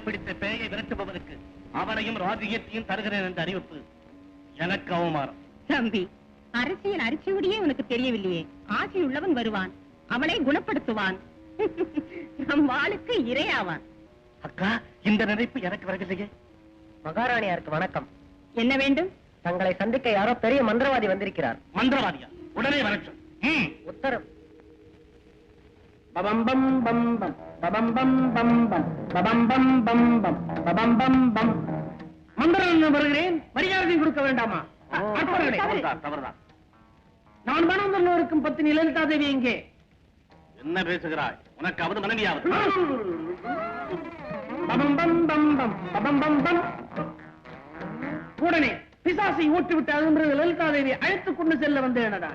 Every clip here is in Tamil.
பிடித்த பேயை விரட்டுபவருக்கு அவனையும் ராஜ்யத்தையும் தருகிறேன் என்ற அறிவிப்பு எனக்கு அவமானம். தம்பி, அரசியல் அரிசியுடையே உனக்கு தெரியவில்லையே. ஆசை உள்ளவன் வருவான், அவனை குணப்படுத்துவான், நம் வாளுக்கு இரையாவான். அக்கா, இந்த நினைப்பு எனக்கு வரவில்லையே. மகாராணியாருக்கு வணக்கம். என்ன வேண்டும்? தங்களை சந்திக்க யாரோ பெரிய மந்திரவாதி வந்திருக்கிறார். மந்திரவாதியா? உடனே வரட்டும். உத்தரவு. பபம் பம் பம் பம் பபம் பம் பம் பம் பபம் பம் பம் பம் பபம் பம் பம். மந்திரம் வருகிறேன், மரியாதை கொடுக்க வேண்டாமா? தவறுதான். நான் மனந்தல்ல இருக்கும் பத்தினி லலிதா தேவி எங்கே? என்ன பேசுகிறாய்? உனக்கு அவரு மனைவியாவது? பபம் பம் பம் பம் பபம் பம் பம். உடனே பிசாசை ஊட்டிவிட்டு அகன்று லலிதா தேவி அழைத்துக் கொண்டு செல்ல வந்தேனடா.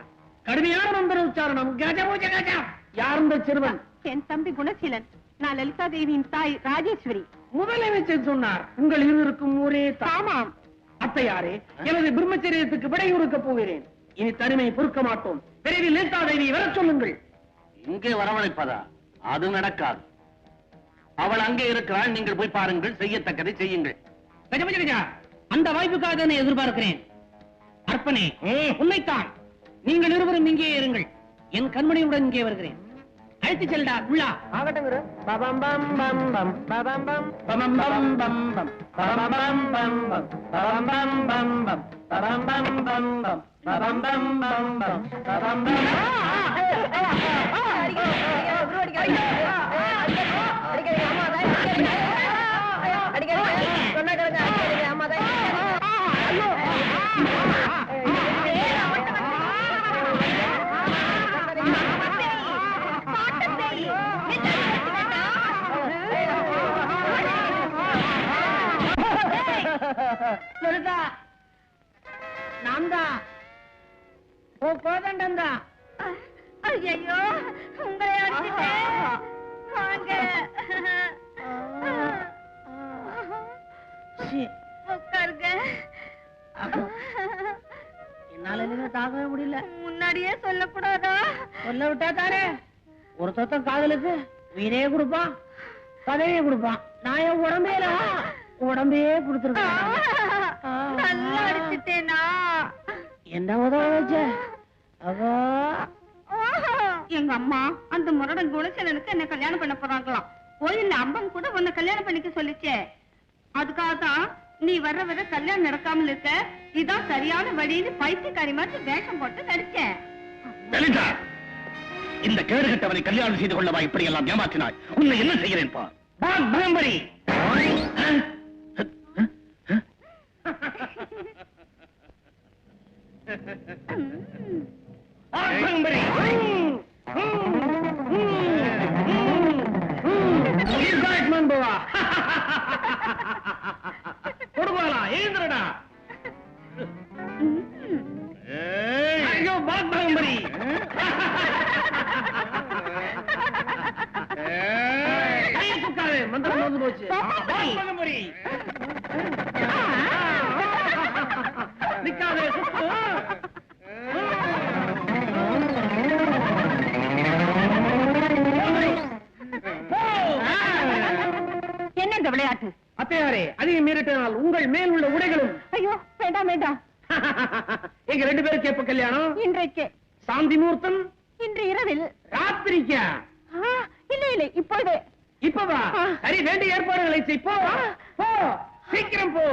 கடுமையான மந்திர உச்சாரணம். கஜபூஜ கஜா. யார் இந்த சிறுவன்? என் தம்பி குணசீலன். நான் லலிதா தேவியின் தாய் ராஜேஸ்வரி. முதலமைச்சர் சொன்னார் உங்கள் இருவருக்கும் ஒரே தாமாம். அத்தையாரே, எனது பிரம்மச்சரியத்துக்கு விடை கொடுக்க போகிறேன். இனி தனிமை பொறுக்க மாட்டோம். விரைவில் லலிதா தேவி வர சொல்லுங்கள். இங்கே வரவழைப்பதா? அது நடக்காது. அவள் அங்கே இருக்கிறாள். நீங்கள் போய் பாருங்கள், செய்யத்தக்கதை செய்யுங்கள். கஜபூஜ கஜா. அந்த வாய்ப்புக்காக நான் எதிர்பார்க்கிறேன். அர்ப்பனே, உன்னைத்தான். நீங்கள் இருவரும் இங்கே இருங்கள். என் கண்மணியுடன் இங்கே வருகிறேன். அழைத்து செல்டா உள்ளா. ஆகட்டும் குரு. பபம் பம் பம் பம் பபம் பம் பபம் பம் பம் பம் பபம் பம் பம் பம் பபம் பம் பம் பம் பபம் பம் பம் பம் பபம் பம் பம் பம் பபம் பம். லலிதா, நான் தான். ஓ கோதண்டம் தான். ஐயோ, உங்களை அடிச்சிட்டேன். வாங்க. உட்காருங்க. என்னால நீங்க தாக்கவே முடியல. முன்னாடியே சொல்லக்கூடாதா? சொல்ல விட்டா தானே ஒரு சொத்தம் காதலுக்கு உயிரே கொடுப்பான், பதவியே கொடுப்பான். நான் என் உடம்பே கொடுத்துருக்கேன். நல்லா அடிச்சிட்டேனா? என்ன உதவ வச்ச? அதோ எங்க அம்மா அந்த முரடன் குணசேலனுக்கு என்ன கல்யாணம் பண்ண போறாங்களாம். கோயில்ல அம்பன் கூட உன்னை கல்யாணம் பண்ணிக்க சொல்லிச்சே. அதுக்காக தான் நீ வர கல்யாணம் நடக்காமல் இருக்க. இதான் சரியான வழின்னு பைத்தியக்காரி மாதிரி வேஷம் போட்டு நடிச்சேன். லலிதா, இந்த கேடுகட்டவனை கல்யாணம் செய்து கொள்ளவா இப்படி எல்லாம் ஏமாற்றினாய்? உன்னை என்ன செய்கிறேன் பார். பாம்பரி. கொடுவாளா எழுந்துடா. ஐயோ பாம்பரி. மந்திரம் வந்து போச்சு. பாம்பரி நிக்காதே. என்ன இந்த விளையாட்டு? அத்தையாரே, அதிகம் மீறிட்டனால் உங்கள் மேல் உள்ள உடைகளும். ஐயோ வேண்டாம் வேண்டாம். எங்க ரெண்டு பேருக்கு எப்ப கல்யாணம்? இன்றைக்கு. சாந்தி முகூர்த்தம் இன்று இரவில். ராத்திரிக்கா? இல்லை இப்பொழுது. இப்பவா? சரி, வேண்டிய ஏற்பாடுகளை செய். போ சீக்கிரம் போ.